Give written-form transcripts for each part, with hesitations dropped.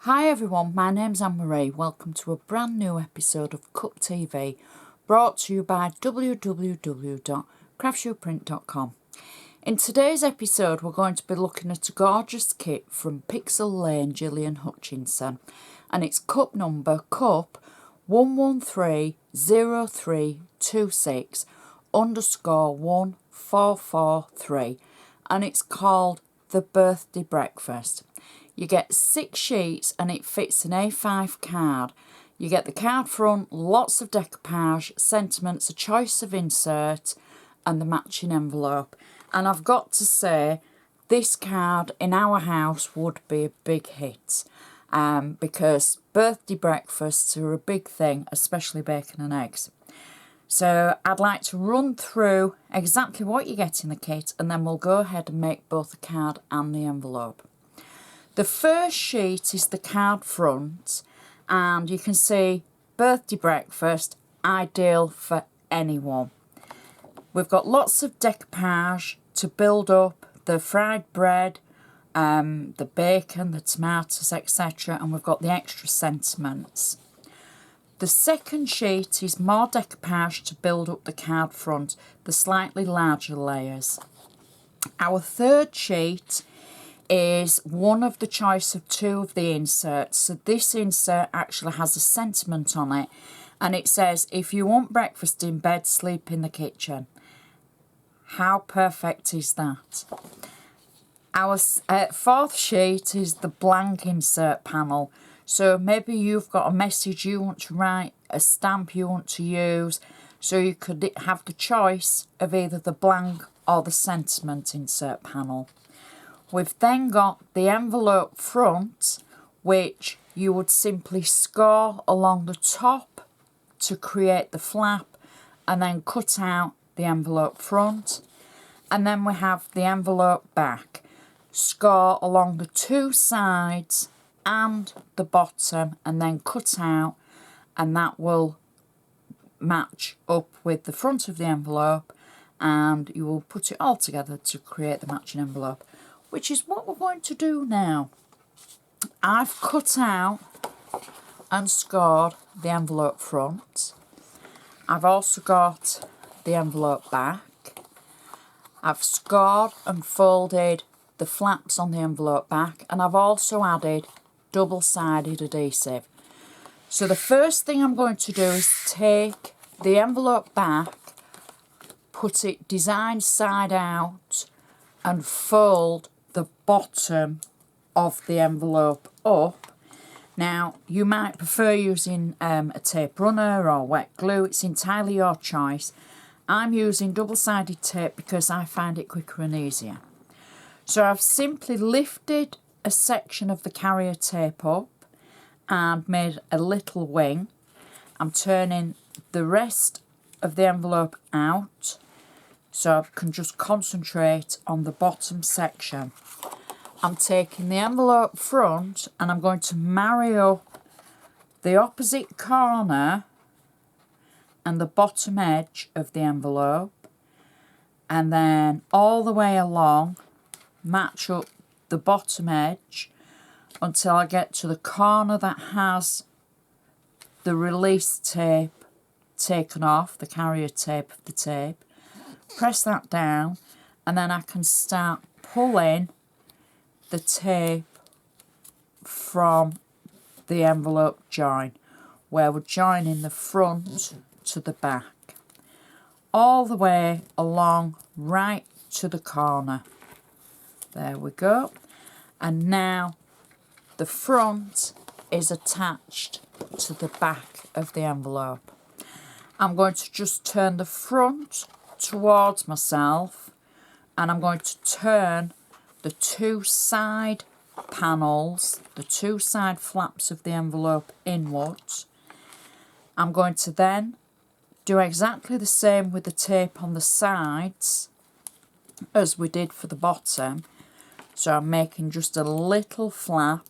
Hi everyone, my name's Anne-Marie. Welcome to a brand new episode of Cut TV, brought to you by www.craftsuprint.com. In today's episode, we're going to be looking at a gorgeous kit from Pixel Lane Gillian Hutchinson, and it's cup number 1130326_1443, and it's called The Birthday Breakfast. You get 6 sheets and it fits an A5 card. You get the card front, lots of decoupage, sentiments, a choice of insert and the matching envelope. And I've got to say, this card in our house would be a big hit because birthday breakfasts are a big thing, especially bacon and eggs. So I'd like to run through exactly what you get in the kit, and then we'll go ahead and make both the card and the envelope. The first sheet is the card front, and you can see birthday breakfast, ideal for anyone. We've got lots of decoupage to build up the fried bread, the bacon, the tomatoes, etc. And we've got the extra sentiments. The second sheet is more decoupage to build up the card front, the slightly larger layers. Our third sheet is one of the choice of 2 of the inserts. So this insert actually has a sentiment on it, and it says, if you want breakfast in bed, sleep in the kitchen. How perfect is that? Our fourth sheet is the blank insert panel. So maybe you've got a message you want to write, a stamp you want to use, so you could have the choice of either the blank or the sentiment insert panel. We've then got the envelope front, which you would simply score along the top to create the flap and then cut out the envelope front. And then we have the envelope back, score along the 2 sides and the bottom and then cut out, and that will match up with the front of the envelope, and you will put it all together to create the matching envelope, which is what we're going to do now. I've cut out and scored the envelope front. I've also got the envelope back. I've scored and folded the flaps on the envelope back, and I've also added double-sided adhesive. So the first thing I'm going to do is take the envelope back, put it designed side out, and fold the bottom of the envelope up. Now, you might prefer using a tape runner or wet glue. It's entirely your choice. I'm using double-sided tape because I find it quicker and easier. So I've simply lifted a section of the carrier tape up and made a little wing. I'm turning the rest of the envelope out so I can just concentrate on the bottom section. I'm taking the envelope front and I'm going to marry up the opposite corner and the bottom edge of the envelope, and then all the way along match up the bottom edge until I get to the corner that has the release tape taken off, the carrier tape of the tape. Press that down, and then I can start pulling the tape from the envelope join, where we're joining the front to the back, all the way along right to the corner. There we go. And now the front is attached to the back of the envelope. I'm going to just turn the front towards myself, and I'm going to turn the 2 side panels, the 2 side flaps of the envelope inwards. I'm going to then do exactly the same with the tape on the sides as we did for the bottom. So I'm making just a little flap,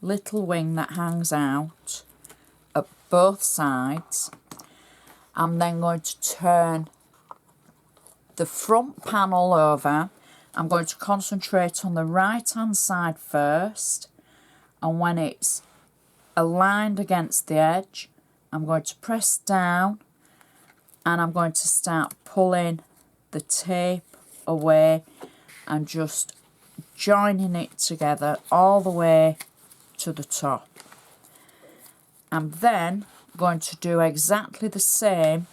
little wing that hangs out at both sides. I'm then going to turn the front panel over. I'm going to concentrate on the right hand side first, and when it's aligned against the edge, I'm going to press down and I'm going to start pulling the tape away and just joining it together all the way to the top. I'm then going to do exactly the same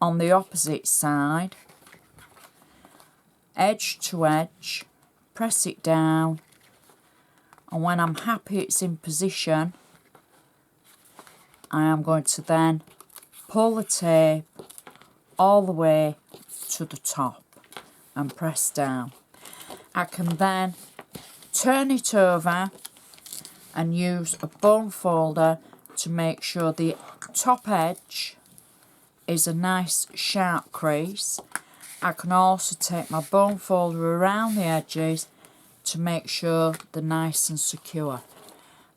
on the opposite side, edge to edge, press it down, and when I'm happy it's in position, I am going to then pull the tape all the way to the top and press down. I can then turn it over and use a bone folder to make sure the top edge is a nice sharp crease. I can also take my bone folder around the edges to make sure they're nice and secure.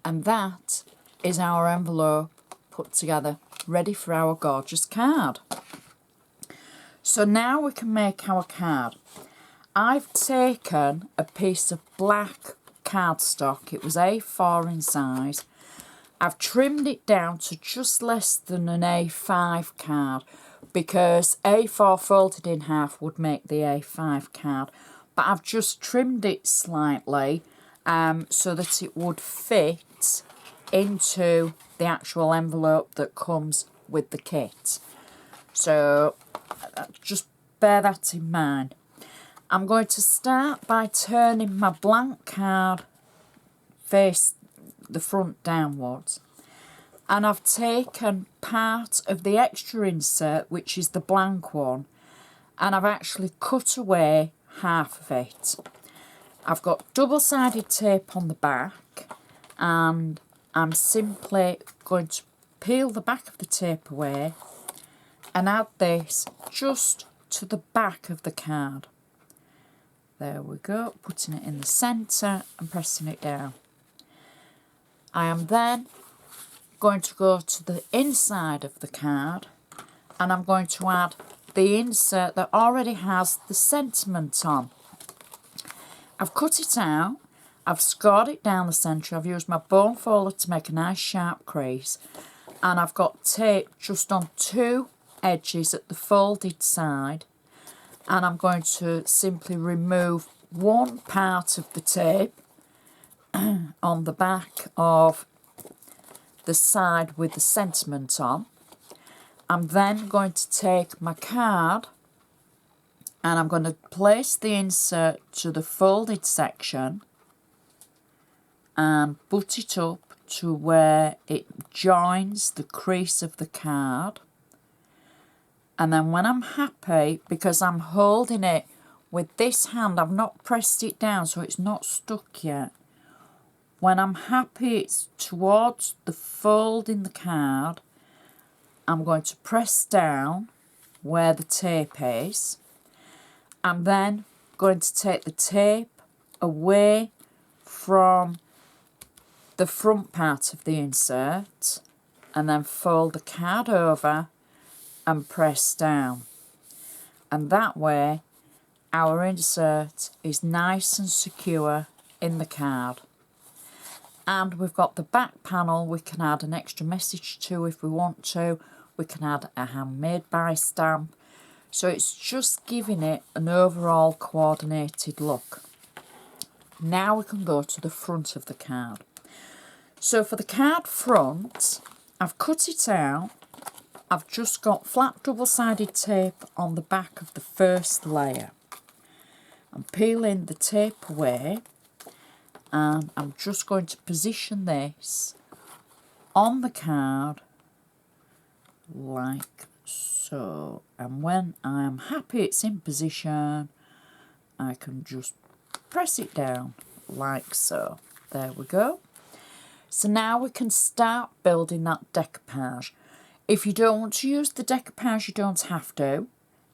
And that is our envelope put together, ready for our gorgeous card. So now we can make our card. I've taken a piece of black cardstock, it was A4 in size. I've trimmed it down to just less than an A5 card because A4 folded in half would make the A5 card, but I've just trimmed it slightly so that it would fit into the actual envelope that comes with the kit. So just bear that in mind. I'm going to start by turning my blank card face the front downwards, and I've taken part of the extra insert, which is the blank one, and I've actually cut away half of it. I've got double-sided tape on the back, and I'm simply going to peel the back of the tape away and add this just to the back of the card. There we go, putting it in the centre and pressing it down. I am then going to go to the inside of the card and I'm going to add the insert that already has the sentiment on. I've cut it out, I've scored it down the centre, I've used my bone folder to make a nice sharp crease, and I've got tape just on two edges at the folded side, and I'm going to simply remove one part of the tape on the back of the side with the sentiment on. I'm then going to take my card and I'm going to place the insert to the folded section and butt it up to where it joins the crease of the card. And then when I'm happy, because I'm holding it with this hand, I've not pressed it down so it's not stuck yet. When I'm happy it's towards the fold in the card, I'm going to press down where the tape is. I'm then going to take the tape away from the front part of the insert and then fold the card over and press down. And that way our insert is nice and secure in the card. And we've got the back panel we can add an extra message to if we want to. We can add a handmade by stamp. So it's just giving it an overall coordinated look. Now we can go to the front of the card. So for the card front, I've cut it out. I've just got flat double-sided tape on the back of the first layer. I'm peeling the tape away and I'm just going to position this on the card like so. And when I am happy it's in position, I can just press it down like so. There we go. So now we can start building that decoupage. If you don't want to use the decoupage, you don't have to.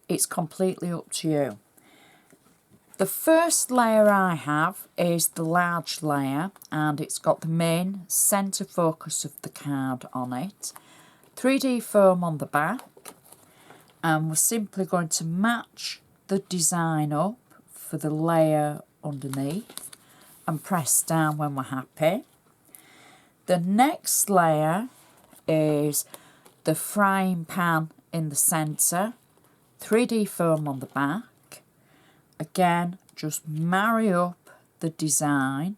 It's completely up to you. The first layer I have is the large layer, and it's got the main centre focus of the card on it. 3D foam on the back, and we're simply going to match the design up for the layer underneath and press down when we're happy. The next layer is the frying pan in the centre, 3D foam on the back. Again, just marry up the design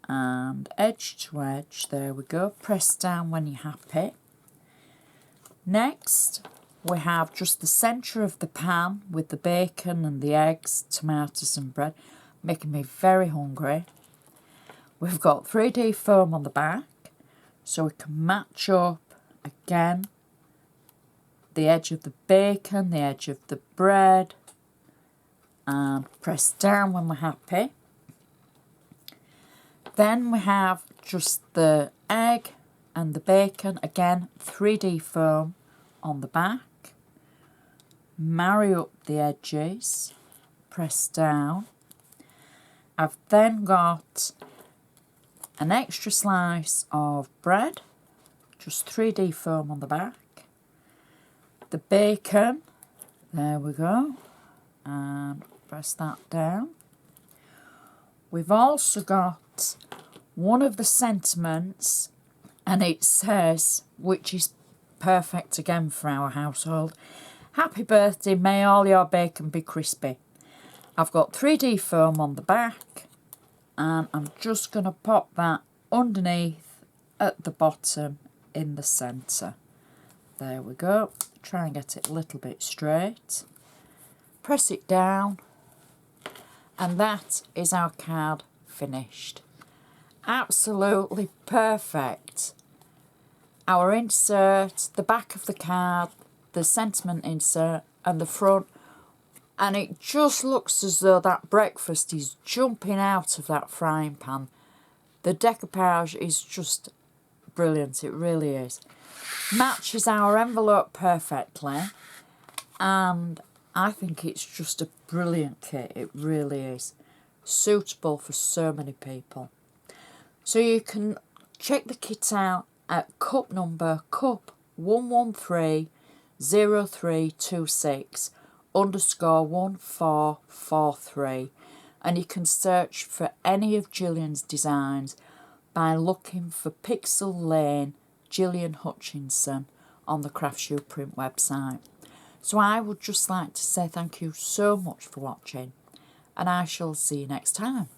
and edge to edge, there we go, press down when you're happy. Next, we have just the centre of the pan with the bacon and the eggs, tomatoes and bread, making me very hungry. We've got 3D foam on the back, so we can match up again the edge of the bacon, the edge of the bread, and press down when we're happy. Then we have just the egg and the bacon, again 3D foam on the back. Marry up the edges, press down. I've then got an extra slice of bread, just 3D foam on the back. The bacon, there we go, and press that down. We've also got one of the sentiments, and it says, which is perfect again for our household, happy birthday, may all your bacon be crispy. I've got 3D foam on the back, and I'm just going to pop that underneath at the bottom in the centre. There we go. Try and get it a little bit straight. Press it down, and that is our card finished. Absolutely perfect. Our insert, the back of the card, the sentiment insert, and the front, and it just looks as though that breakfast is jumping out of that frying pan. The decoupage is just brilliant, it really is. Matches our envelope perfectly, and I think it's just a brilliant kit, it really is. Suitable for so many people. So you can check the kit out at cup number cup 1130326_1443, and you can search for any of Gillian's designs by looking for Pixel Lane Gillian Hutchinson on the Craftsuprint website. So I would just like to say thank you so much for watching, and I shall see you next time.